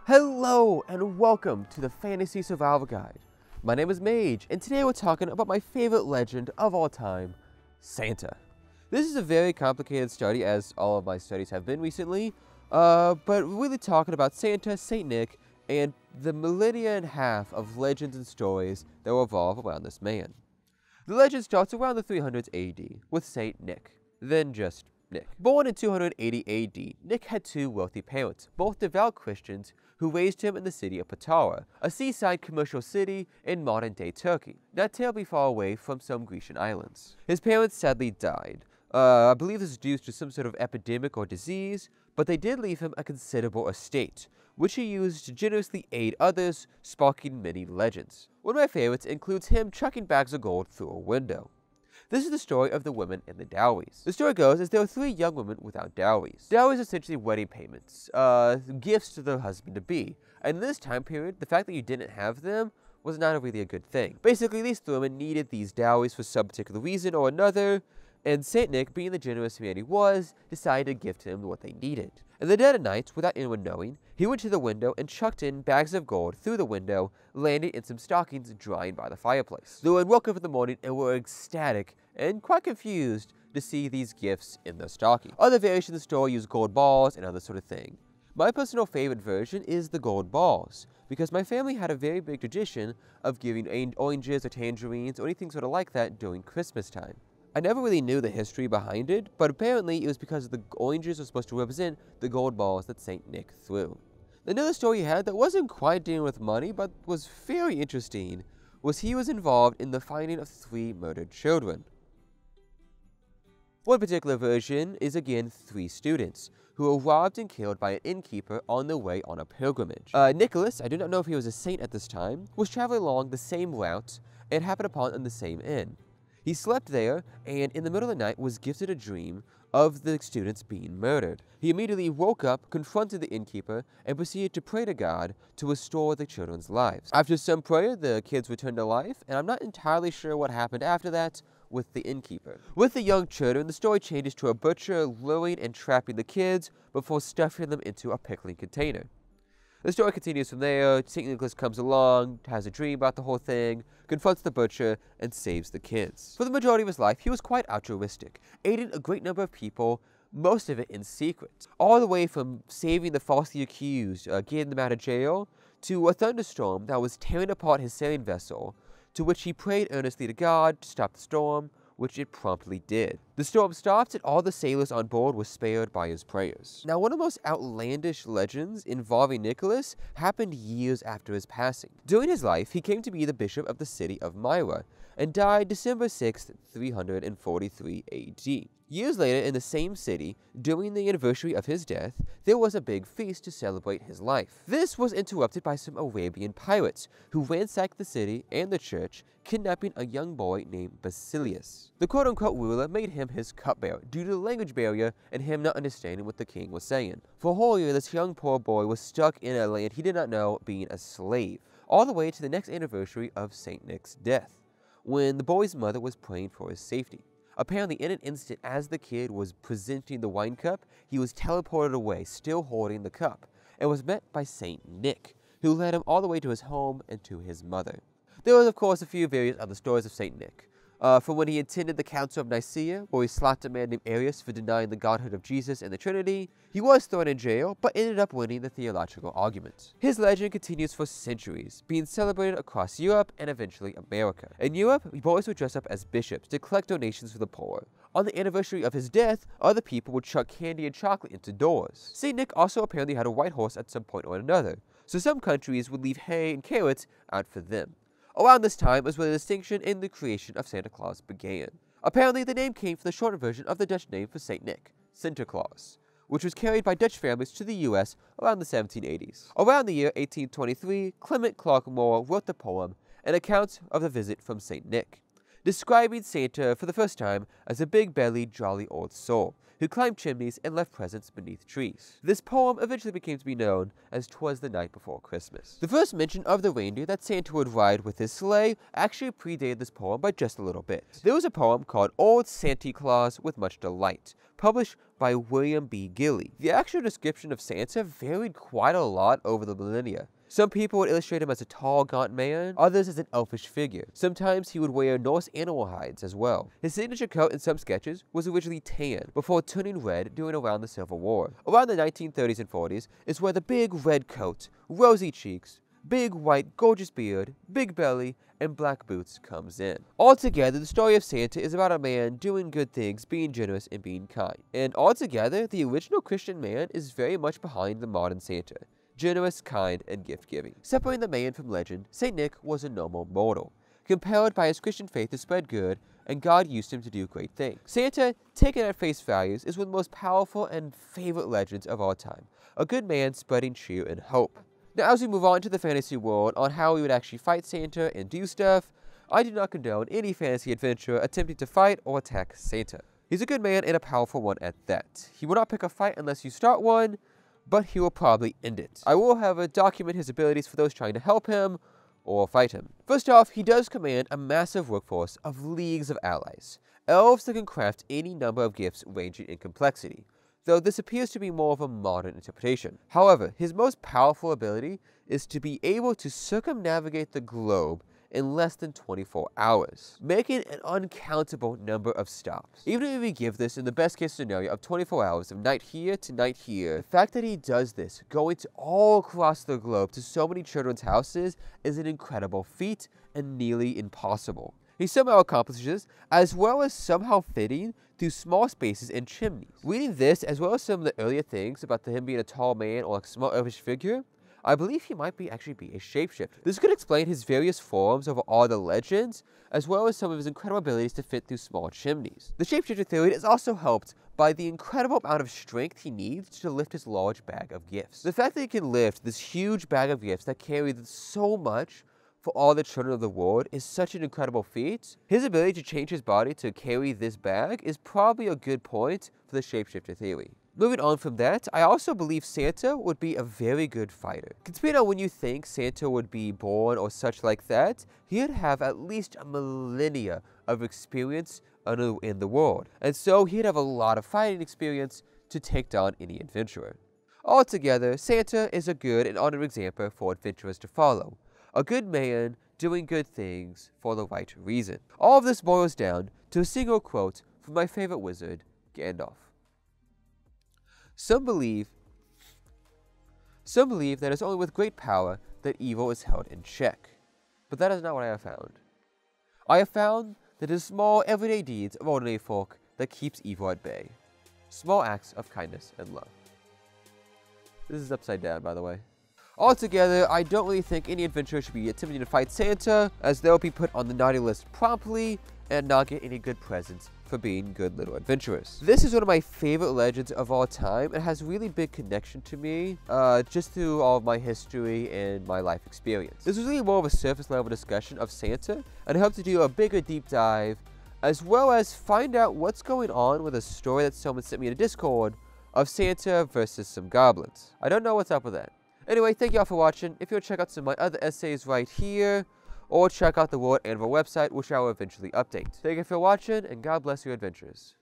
Hello and welcome to the Fantasy Survival Guide. My name is Mage, and today we're talking about my favorite legend of all time, Santa. This is a very complicated study, as all of my studies have been recently, but really talking about Santa, Saint Nick, and the millennia and a half of legends and stories that will revolve around this man. The legend starts around the 300s AD with Saint Nick, then just Nick. Born in 280 AD, Nick had two wealthy parents, both devout Christians, who raised him in the city of Patara, a seaside commercial city in modern-day Turkey, not terribly far away from some Grecian islands. His parents sadly died. I believe this is due to some sort of epidemic or disease, but they did leave him a considerable estate, which he used to generously aid others, sparking many legends. One of my favorites includes him chucking bags of gold through a window. This is the story of the women and the dowries. The story goes as there were three young women without dowries. Dowries are essentially wedding payments, gifts to their husband-to-be. And in this time period, the fact that you didn't have them was not really a good thing. Basically, these three women needed these dowries for some particular reason or another, and Saint Nick, being the generous man he was, decided to gift them what they needed. In the dead of night, without anyone knowing, he went to the window and chucked in bags of gold through the window, landing in some stockings drying by the fireplace. The women woke up in the morning and were ecstatic and quite confused to see these gifts in their stocking. Other variations of the story use gold balls and other sort of thing. My personal favorite version is the gold balls, because my family had a very big tradition of giving oranges or tangerines or anything sort of like that during Christmas time. I never really knew the history behind it, but apparently it was because the oranges were supposed to represent the gold balls that Saint Nick threw. Another story he had that wasn't quite dealing with money, but was very interesting, was he was involved in the finding of 3 murdered children. One particular version is again 3 students, who were robbed and killed by an innkeeper on their way on a pilgrimage. Nicholas, I do not know if he was a saint at this time, was traveling along the same route and happened upon in the same inn. He slept there, and in the middle of the night was gifted a dream of the students being murdered. He immediately woke up, confronted the innkeeper, and proceeded to pray to God to restore the children's lives. After some prayer, the kids returned to life, and I'm not entirely sure what happened after that with the innkeeper. With the young children, the story changes to a butcher luring and trapping the kids before stuffing them into a pickling container. The story continues from there. St. Nicholas comes along, has a dream about the whole thing, confronts the butcher, and saves the kids. For the majority of his life, he was quite altruistic, aiding a great number of people, most of it in secret. All the way from saving the falsely accused, getting them out of jail, to a thunderstorm that was tearing apart his sailing vessel, to which he prayed earnestly to God to stop the storm, which it promptly did. The storm stopped, and all the sailors on board were spared by his prayers. Now, one of the most outlandish legends involving Nicholas happened years after his passing. During his life, he came to be the bishop of the city of Myra, and died December 6, 343 AD. Years later, in the same city, during the anniversary of his death, there was a big feast to celebrate his life. This was interrupted by some Arabian pirates, who ransacked the city and the church, kidnapping a young boy named Basilius. The quote-unquote ruler made him his cupbearer due to the language barrier and him not understanding what the king was saying. For a whole year, this young poor boy was stuck in a land he did not know, being a slave, all the way to the next anniversary of Saint Nick's death, when the boy's mother was praying for his safety. Apparently, in an instant, as the kid was presenting the wine cup, he was teleported away, still holding the cup, and was met by Saint Nick, who led him all the way to his home and to his mother. There was, of course, a few various other stories of Saint Nick. From when he attended the Council of Nicaea, where he slapped a man named Arius for denying the godhood of Jesus and the Trinity. He was thrown in jail, but ended up winning the theological argument. His legend continues for centuries, being celebrated across Europe and eventually America. In Europe, boys would dress up as bishops to collect donations for the poor. On the anniversary of his death, other people would chuck candy and chocolate into doors. Saint Nick also apparently had a white horse at some point or another, so some countries would leave hay and carrots out for them. Around this time was where the distinction in the creation of Santa Claus began. Apparently, the name came from the shortened version of the Dutch name for Saint Nick, Sinterklaas, which was carried by Dutch families to the U.S. around the 1780s. Around the year 1823, Clement Clark Moore wrote the poem, An Account of the Visit from Saint Nick, describing Santa for the first time as a big-bellied, jolly old soul, who climbed chimneys and left presents beneath trees. This poem eventually became to be known as 'Twas the Night Before Christmas. The first mention of the reindeer that Santa would ride with his sleigh actually predated this poem by just a little bit. There was a poem called Old Santy Claus with Much Delight, published by William B. Gilley. The actual description of Santa varied quite a lot over the millennia. Some people would illustrate him as a tall, gaunt man, others as an elfish figure. Sometimes he would wear Norse animal hides as well. His signature coat in some sketches was originally tan, before turning red during around the Civil War. Around the 1930s and 40s is where the big red coat, rosy cheeks, big white gorgeous beard, big belly, and black boots comes in. Altogether, the story of Santa is about a man doing good things, being generous, and being kind. And altogether, the original Christian man is very much behind the modern Santa. Generous, kind, and gift-giving. Separating the man from legend, St. Nick was a normal mortal, compelled by his Christian faith to spread good, and God used him to do great things. Santa, taken at face value, is one of the most powerful and favorite legends of all time. A good man spreading cheer and hope. Now, as we move on to the fantasy world on how we would actually fight Santa and do stuff, I do not condone any fantasy adventurer attempting to fight or attack Santa. He's a good man and a powerful one at that. He will not pick a fight unless you start one, but he will probably end it. I will, however, document his abilities for those trying to help him or fight him. First off, he does command a massive workforce of leagues of allies, elves that can craft any number of gifts ranging in complexity, though this appears to be more of a modern interpretation. However, his most powerful ability is to be able to circumnavigate the globe in less than 24 hours, making an uncountable number of stops. Even if we give this in the best case scenario of 24 hours of night here to night here, the fact that he does this, going to all across the globe to so many children's houses, is an incredible feat and nearly impossible. He somehow accomplishes, as well as somehow fitting through small spaces and chimneys. Reading this, as well as some of the earlier things about him being a tall man or a small elfish figure, I believe he might actually be a shapeshifter. This could explain his various forms over all the legends, as well as some of his incredible abilities to fit through small chimneys. The shapeshifter theory is also helped by the incredible amount of strength he needs to lift his large bag of gifts. The fact that he can lift this huge bag of gifts that carry so much for all the children of the world is such an incredible feat. His ability to change his body to carry this bag is probably a good point for the shapeshifter theory. Moving on from that, I also believe Santa would be a very good fighter. Considering on when you think Santa would be born or such like that, he'd have at least a millennia of experience in the world, and so he'd have a lot of fighting experience to take down any adventurer. Altogether, Santa is a good and honored example for adventurers to follow. A good man doing good things for the right reason. All of this boils down to a single quote from my favorite wizard, Gandalf. Some believe that it's only with great power that evil is held in check. But that is not what I have found. I have found that it is small, everyday deeds of ordinary folk that keeps evil at bay. Small acts of kindness and love. This is upside down, by the way. Altogether, I don't really think any adventurer should be attempting to fight Santa, as they'll be put on the naughty list promptly and not get any good presents for being good little adventurers. This is one of my favorite legends of all time. It has really big connection to me, just through all of my history and my life experience. This was really more of a surface level discussion of Santa, and I hope to do a bigger deep dive, as well as find out what's going on with a story that someone sent me in a Discord of Santa versus some goblins. I don't know what's up with that. Anyway, thank you all for watching. If you want to check out some of my other essays right here, or check out the World Anvil website, which I will eventually update. Thank you for watching, and God bless your adventures.